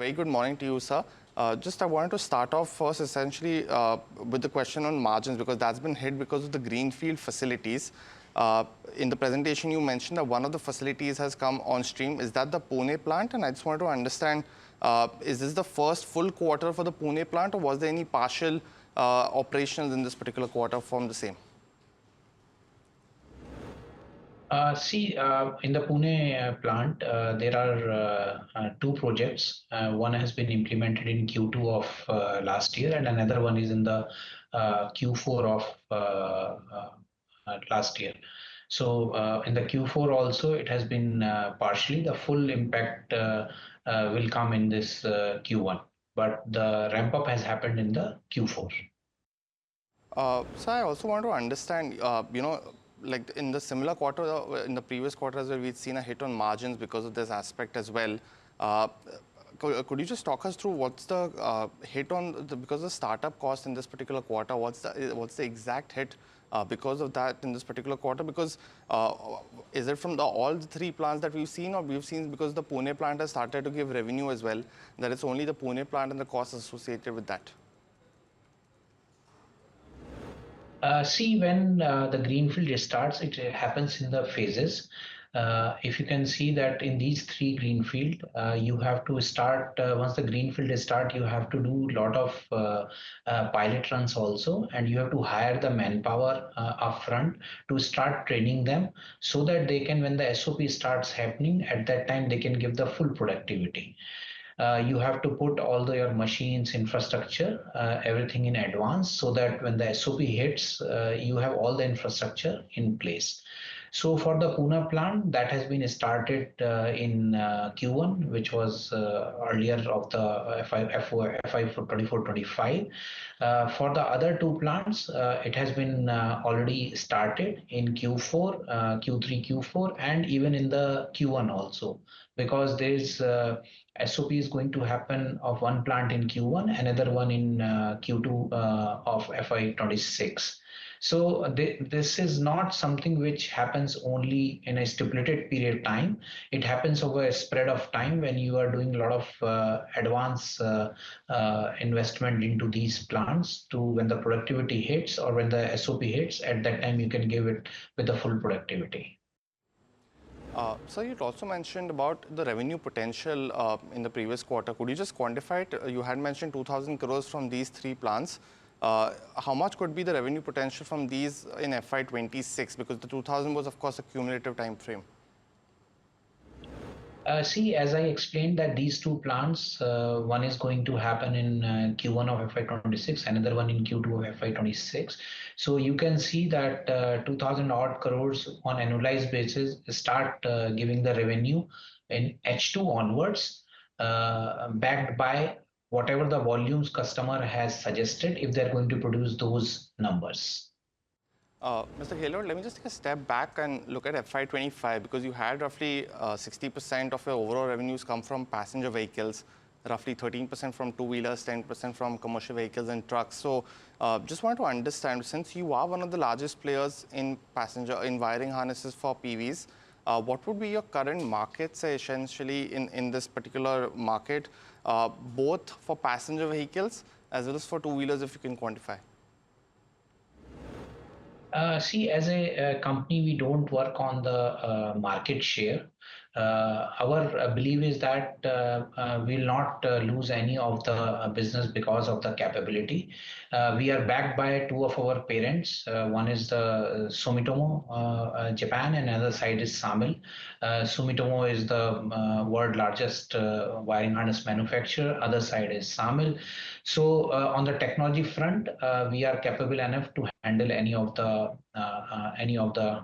Very good morning to you, sir. Just I wanted to start off first essentially with the question on margins because that's been hit because of the greenfield facilities. In the presentation, you mentioned that one of the facilities has come on stream. Is that the Pune plant? And I just wanted to understand, is this the first full quarter for the Pune plant or was there any partial operations in this particular quarter from the same? In the Pune plant, there are two projects. One has been implemented in Q2 of last year, and another one is in the Q4 of last year. So in the Q4 also, it has been partially. The full impact will come in this Q1, but the ramp up has happened in the Q4. So I also want to understand, like in the similar quarter, in the previous quarter as well, we'd seen a hit on margins because of this aspect as well. Could you just talk us through what's the hit on because of the startup cost in this particular quarter? What's the exact hit because of that in this particular quarter? Because is it from all the three plants that we've seen, or we've seen because the Pune plant has started to give revenue as well, that it's only the Pune plant and the costs associated with that? When the greenfield starts, it happens in the phases. If you can see that in these three greenfield, you have to start, once the greenfield is start, you have to do a lot of pilot runs also, and you have to hire the manpower upfront to start training them so that they can, when the SOP starts happening, at that time they can give the full productivity. You have to put all your machines, infrastructure, everything in advance so that when the SOP hits, you have all the infrastructure in place. So for the Pune plant, that has been started in Q1, which was earlier of the FY 24-25. For the other two plants, it has been already started in Q4, Q3, Q4, and even in the Q1 also, because there's SOP is going to happen of one plant in Q1, another one in Q2 of FY 26. So this is not something which happens only in a stipulated period of time. It happens over a spread of time when you are doing a lot of advance investment into these plants to when the productivity hits or when the SOP hits, at that time you can give it with the full productivity. So you also mentioned about the revenue potential in the previous quarter. Could you just quantify it? You had mentioned 2,000 crores from these three plants. How much could be the revenue potential from these in FY 26? Because the 2,000 was, of course, a cumulative time frame. As I explained that these two plants, one is going to happen in Q1 of FY 26, another one in Q2 of FY 26. So you can see that 2,000 odd crores on annualized basis start giving the revenue in H2 onwards, backed by whatever the volumes customer has suggested if they're going to produce those numbers. Mr. Gahlot, let me just take a step back and look at FY25 because you had roughly 60% of your overall revenues come from passenger vehicles, roughly 13% from two-wheelers, 10% from commercial vehicles and trucks. So just want to understand, since you are one of the largest players in wiring harnesses for PVs, what would be your current market share essentially in this particular market, both for passenger vehicles as well as for two-wheelers, if you can quantify? As a company, we don't work on the market share. Our belief is that we'll not lose any of the business because of the capability. We are backed by two of our parents. One is the Sumitomo Japan, and another side is Samil. Sumitomo is the world largest wiring harness manufacturer. Other side is Samil. So on the technology front, we are capable enough to handle any of the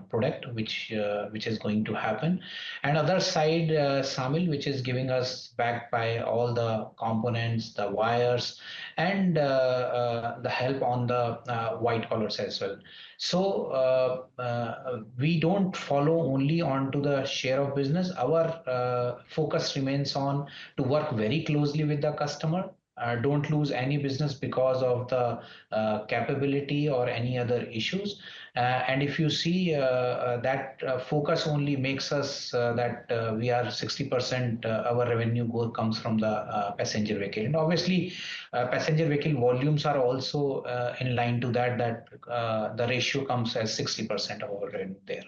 product which is going to happen. And other side, Samil, which is giving us backed by all the components, the wires, and the help on the white collars as well. So we don't follow only on to the share of business. Our focus remains on to work very closely with the customer, don't lose any business because of the capability or any other issues. And if you see that focus only makes us that we are 60% our revenue goal comes from the passenger vehicle. And obviously, passenger vehicle volumes are also in line to that the ratio comes as 60% of our revenue there.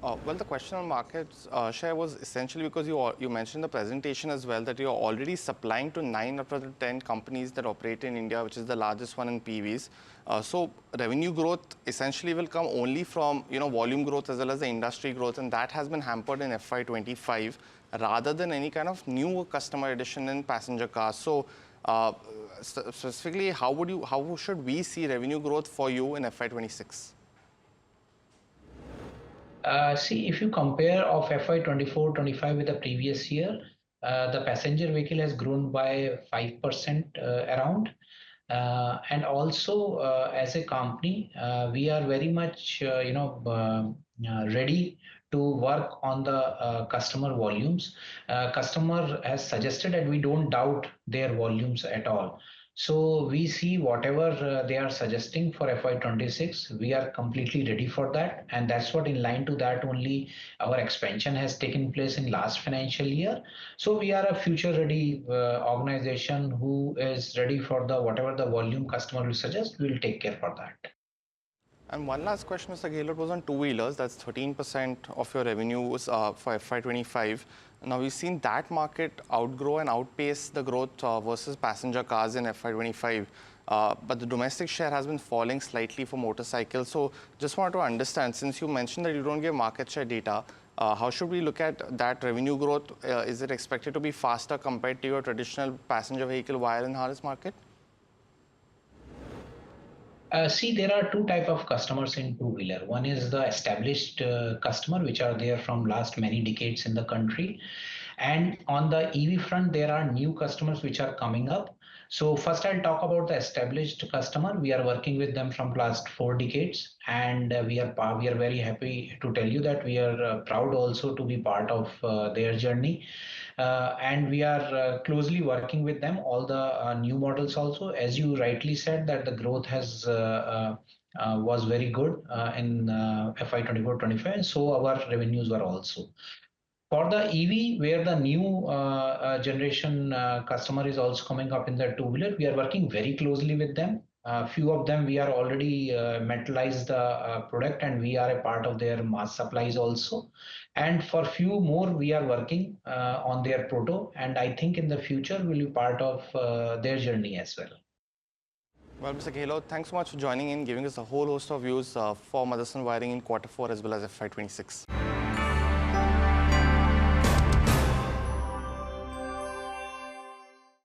Well, the question on market share was essentially because you mentioned in the presentation as well that you're already supplying to 9 out of the 10 companies that operate in India, which is the largest one in PVs. So revenue growth essentially will come only from volume growth as well as the industry growth, and that has been hampered in FY25 rather than any kind of new customer addition in passenger cars. So specifically, how should we see revenue growth for you in FY26? See, if you compare of FY24-25 with the previous year, the passenger vehicle has grown by 5% around. And also, as a company, we are very much, ready to work on the customer volumes. Customer has suggested, and we don't doubt their volumes at all. So we see whatever they are suggesting for FY26, we are completely ready for that. And that's what in line to that only our expansion has taken place in last financial year. So we are a future ready organization who is ready for the whatever the volume customer will suggest, we'll take care for that. And one last question, Mr. Gahlot, was on two-wheelers. That's 13% of your revenues for FY25. Now, we've seen that market outgrow and outpace the growth versus passenger cars in FY25. But the domestic share has been falling slightly for motorcycles. So just wanted to understand, since you mentioned that you don't give market share data, how should we look at that revenue growth? Is it expected to be faster compared to your traditional passenger vehicle wire and harness market? See, there are two type of customers in two-wheeler. One is the established customer, which are there from last many decades in the country. And on the EV front, there are new customers which are coming up. So first I'll talk about the established customer. We are working with them from last 4 decades, and we are very happy to tell you that we are proud also to be part of their journey. And we are closely working with them, all the new models also. As you rightly said, that the growth has was very good in FY24-25, and so our revenues were also. For the EV, where the new generation customer is also coming up in the two-wheeler, we are working very closely with them. Few of them we are already metallized the product, and we are a part of their mass supplies also. And for few more, we are working on their proto, and I think in the future will be part of their journey as well. Well, Mr. Gahlot, thanks so much for joining in, giving us a whole host of views for Motherson Wiring in Q4 as well as FY26.